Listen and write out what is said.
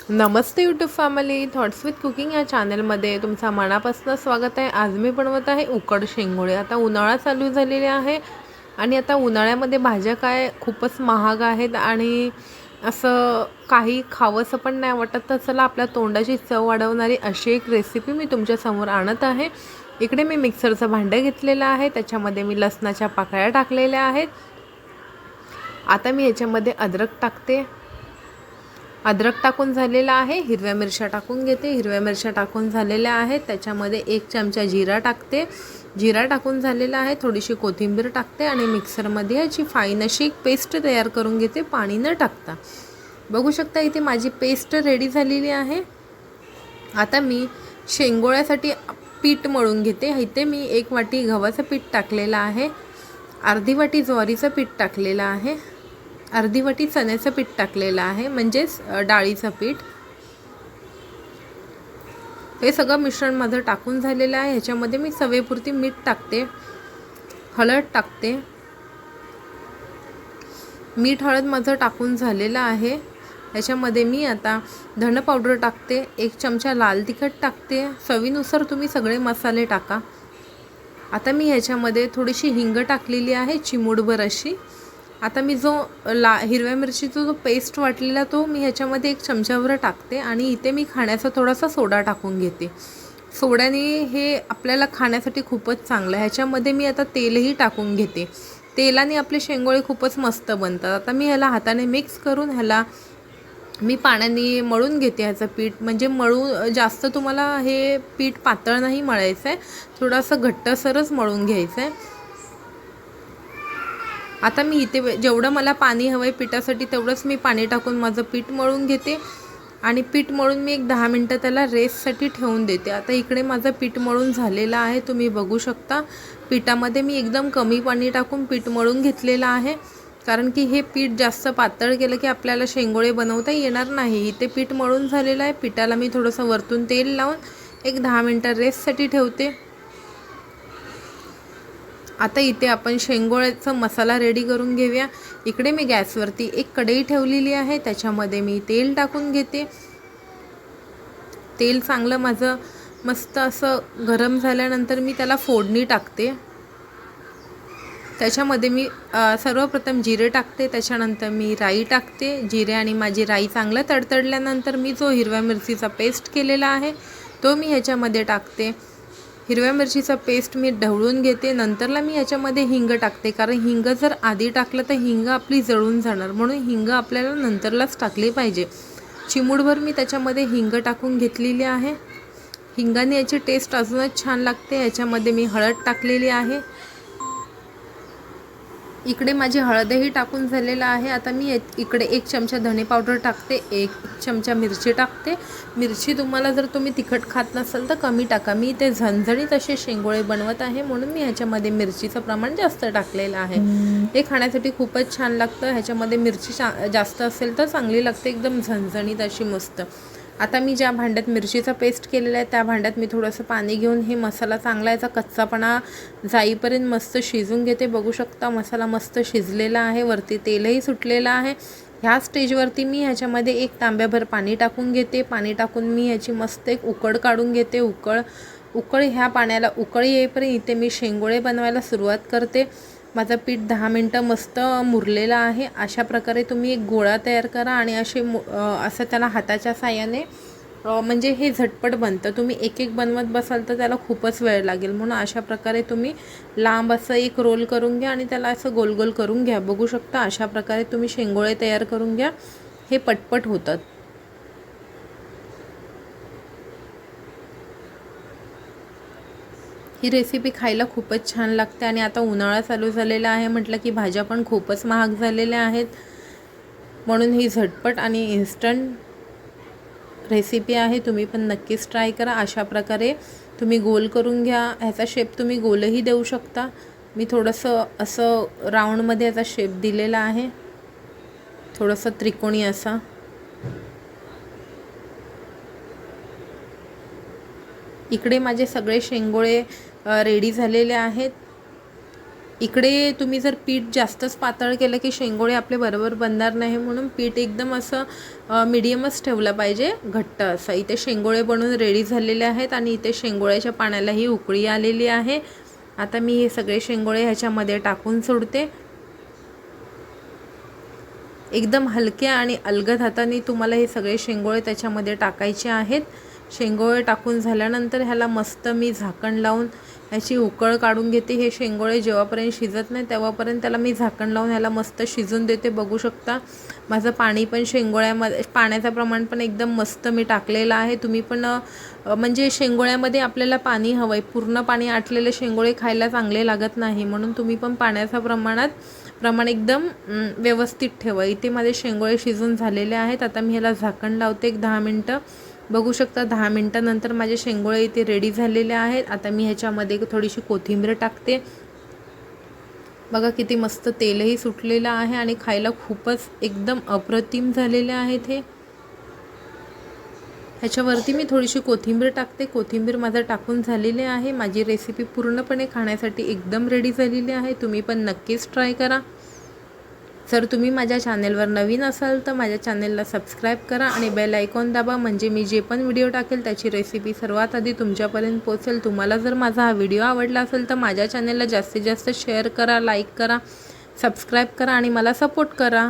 Namaste YouTube family, thoughts with cooking या चॅनलमध्ये तुमचं मनापासून स्वागत आहे। आज मी बनवत आहे उकड शेंगोळे। आता उन्हाळा चालू झालेला आहे आणि आता उन्हाळ्यामध्ये भाज्या काय खूपच महाग आहेत आणि असं काही खावंसं पण नाही वाटत। तर चला आपल्या तोंडाची चव वाढवणारी अशी एक रेसिपी मी तुमच्यासमोर आणत आहे। इकडे मी मिक्सरचं भांडं घेतलेलं आहे, त्याच्यामध्ये मी लसणाच्या पाकळ्या टाकलेल्या आहेत। आता मी याच्यामध्ये अद्रक टाकते। अद्रक टाकून झालेला आहे। हिरव्या मिरच्या टाकून घेते। हिरव्या मिरच्या टाकून झालेल्या आहेत। त्याच्यामध्ये 1 चमचा जिरा टाकते। जिरा टाकून झालेला आहे। थोडीशी कोथिंबीर टाकते आणि मिक्सरमध्ये याची फाईन अशी एक पेस्ट तयार करून घेते, पाणी न टाकता। बघू शकता इथे माझी पेस्ट रेडी झालेली आहे। आता मी शेंगोळ्यासाठी पीठ मळून घेते। इथे मी 1 वाटी गव्हाचं पीठ टाकलेलं आहे, अर्धी वाटी ज्वारीचं पीठ टाकलेलं आहे, अर्धी वाटी चण्याचं पीठ टाकलेलं आहे, म्हणजेच डाळीचं पीठ। हे सगळं मिश्रण माझं टाकून झालेलं आहे। ह्याच्यामध्ये मी चवीपुरती मीठ टाकते, हळद टाकते। मीठ हळद माझं टाकून झालेलं आहे। ह्याच्यामध्ये मी आता धणे पावडर टाकते, 1 चमचा लाल तिखट टाकते, चवीनुसार तुम्ही सगळे मसाले टाका। आता मी ह्याच्यामध्ये थोडीशी हिंग टाकलेली आहे, चिमूटभर अशी। आता मी जो हिरव्या मिरचीचा जो पेस्ट वाटलेला तो मी ह्याच्यामध्ये 1 चमचाभर टाकते आणि इथे मी खाण्याचा थोडासा सोडा टाकून घेते। सोड्याने हे आपल्याला खाण्यासाठी खूपच चांगलं आहे। ह्याच्यामध्ये मी आता तेलही टाकून घेते। तेलाने आपले शेंगोळे खूपच मस्त बनतात। आता मी ह्याला हाताने मिक्स करून ह्याला मी पाण्याने मळून घेते ह्याचं पीठ। म्हणजे जास्त तुम्हाला हे पीठ पातळ नाही मळायचं आहे, थोडंसं घट्टसरच मळून घ्यायचं आहे। आता मी इथे जेवढं मला पाणी हवं आहे पिठासाठी तेवढंच मी पाणी टाकून माझं पीठ मळून घेते आणि पीठ मळून मी एक 10 मिनटं त्याला रेस्टसाठी ठेवून देते। आता इकडे माझं पीठ मळून झालेलं आहे, तुम्ही बघू शकता। पिठामध्ये मी एकदम कमी पाणी टाकून पीठ मळून घेतलेलं आहे, कारण की हे पीठ जास्त पातळ केलं की आपल्याला शेंगोळे बनवता येणार नाही। इथे पीठ मळून झालेलं आहे, पिठाला मी थोडंसं वरतून तेल लावून एक 10 मिनटं रेस्टसाठी ठेवते। आता इथे आपण शेंगोळ्याचा मसाला रेडी करून घेऊया। इकडे मी गॅसवरती एक कढई ठेवलेली आहे, त्याच्यामध्ये मी तेल टाकून घेते। तेल चांगलं माझं मस्त असं गरम झाल्यानंतर मी त्याला फोडणी टाकते। त्याच्यामध्ये मी सर्वप्रथम जिरे टाकते, त्याच्यानंतर मी राई टाकते। जिरे आणि माझी राई चांगलं तडतडल्यानंतर मी जो हिरव्या मिरचीचा पेस्ट केलेला आहे तो मी ह्याच्यामध्ये टाकते। हिरव्या मिरचीचा पेस्ट मी ढवळून घेते। नंतरला मी ह्याच्यामध्ये हिंग टाकते, कारण हिंग जर आधी टाकलं तर हिंग आपली जळून जाणार, म्हणून हिंग आपल्याला नंतरलाच टाकली पाहिजे। चिमूटभर मी त्याच्यामध्ये हिंग टाकून घेतलेली आहे। हिंगाने याची टेस्ट अजूनच छान लागते। ह्याच्यामध्ये मी हळद टाकलेली आहे। इकडे माझी हळदही टाकून झालेला आहे। आता मी इकडे 1 चमचा धणे पावडर टाकते, 1 चमचा मिरची टाकते। मिरची तुम्हाला जर तुम्ही तिखट खात नसाल तर कमी टाका। मी ते झणझणीत असे शेंगोळे बनवत आहे, म्हणून मी ह्याच्यामध्ये मिरचीचं प्रमाण जास्त टाकलेलं आहे। हे खाण्यासाठी खूपच छान लागतं। ह्याच्यामध्ये मिरची जास्त असेल तर चांगली लागते, एकदम झणझणीत अशी मस्त। आता मी ज्या भांड्यात मिरचीचा पेस्ट केलेला आहे त्या भांड्यात मी थोडंसं पाणी घेऊन हे मसाला चांगला याचा कच्चापणा जाईपर्यंत मस्त शिजून घेते। बघू शकता मसाला मस्त शिजलेला आहे, वरती तेलही सुटलेलं आहे। ह्या स्टेजवरती मी ह्याच्यामध्ये 1 तांब्याभर पाणी टाकून घेते। पाणी टाकून मी ह्याची मस्त एक उकळ काढून घेते। उकळ ह्या पाण्याला उकळ येईपर्यंत इथे मी शेंगोळे बनवायला सुरुवात करते। माझं पीठ 10 मिनटं मस्त मुरलेलं आहे। अशा प्रकारे तुम्ही एक गोळा तयार करा आणि असं त्याला हाताच्या साहाय्याने म्हणजे हे झटपट बनतं। तुम्ही एक बनवत बसाल तर त्याला खूपच वेळ लागेल, म्हणून अशा प्रकारे तुम्ही लांब असं एक रोल करून घ्या आणि त्याला असं गोल गोल करून घ्या। बघू शकता अशा प्रकारे तुम्ही शेंगोळे तयार करून घ्या, हे पटपट होतात। ही रेसिपी खायला खूपच छान लागते आणि आता उन्हाळा चालू झालेला आहे म्हटलं की भाज्या पण खूपच महाग झालेल्या आहेत, म्हणून ही झटपट आणि इन्स्टंट रेसिपी आहे। तुम्ही पण नक्कीच ट्राय करा। अशा प्रकारे तुम्ही गोल करून घ्या। ह्याचा शेप तुम्ही गोलही देऊ शकता। मी थोडंसं असं राऊंडमध्ये याचा शेप दिलेला आहे, थोडंसं त्रिकोणी असा। इकडे माझे सगळे शेंगोळे रेडी झालेले आहेत। इकडे तुम्ही जर पीठ जास्तच पातळ केलं की शेंगोळे आपले बरोबर बनणार नाही, म्हणून पीठ एकदम असं मीडियमच ठेवलं पाहिजे, घट्ट असं. इथे शेंगोळे बनवून रेडी झालेले आहेत आणि इथे शेंगोळ्याच्या पाण्यालाही उकळी आलेली आहे. आता मी हे सगळे शेंगोळे ह्याच्यामध्ये टाकून सोडते. एकदम हलक्या आणि अलगद हाताने तुम्हाला हे सगळे शेंगोळे त्याच्यामध्ये टाकायचे आहेत. शेंगोळे टाकून झाल्यानंतर ह्याला मस्त मी झाकण लावून ह्याची उकळ काढून घेते. हे शेंगोळे जेव्हापर्यंत शिजत नाही तेव्हापर्यंत त्याला मी झाकण लावून ह्याला मस्त शिजून देते. बघू शकता माझं पाणी पण शेंगोळ्यामध्ये, पाण्याचं प्रमाण पण एकदम मस्त मी टाकलेलं आहे. तुम्ही पण म्हणजे शेंगोळ्यामध्ये आपल्याला पाणी हवं आहे, पूर्ण पाणी आटलेले शेंगोळे खायला चांगले लागत नाही, म्हणून तुम्ही पण पाण्याच्या प्रमाण एकदम व्यवस्थित ठेवा. इथे माझे शेंगोळे शिजून झालेले आहेत. आता मी ह्याला झाकण लावते एक 10 मिनटं. बघू शकता 10 मिनटानंतर माझे शेंगोळे इथे रेडी झालेले आहेत. आता मी ह्याच्यामध्ये थोडीशी कोथिंबीर टाकते. बघा किती मस्त तेलही सुटलेलं आहे आणि खायला खूपच एकदम अप्रतिम झालेले आहेत हे. ह्याच्यावरती मी थोडीशी कोथिंबीर टाकते. कोथिंबीर माझं टाकून झालेली आहे. माझी रेसिपी पूर्णपणे खाण्यासाठी एकदम रेडी झालेली आहे. तुम्ही पण नक्कीच ट्राय करा. जर तुम्ही माझ्या चॅनेलवर नवीन असाल तर माझ्या चॅनेलला सबस्क्राईब करा आणि बेल आयकॉन दाबा, म्हणजे मी जे पण व्हिडिओ टाकेल त्याची रेसिपी सर्वात आधी तुमच्यापर्यंत पोहोचेल. तुम्हाला जर माझा हा व्हिडिओ आवडला असेल तर माझ्या चॅनेलला जास्तीत जास्त शेअर करा, लाईक करा, सबस्क्राईब करा आणि मला सपोर्ट करा.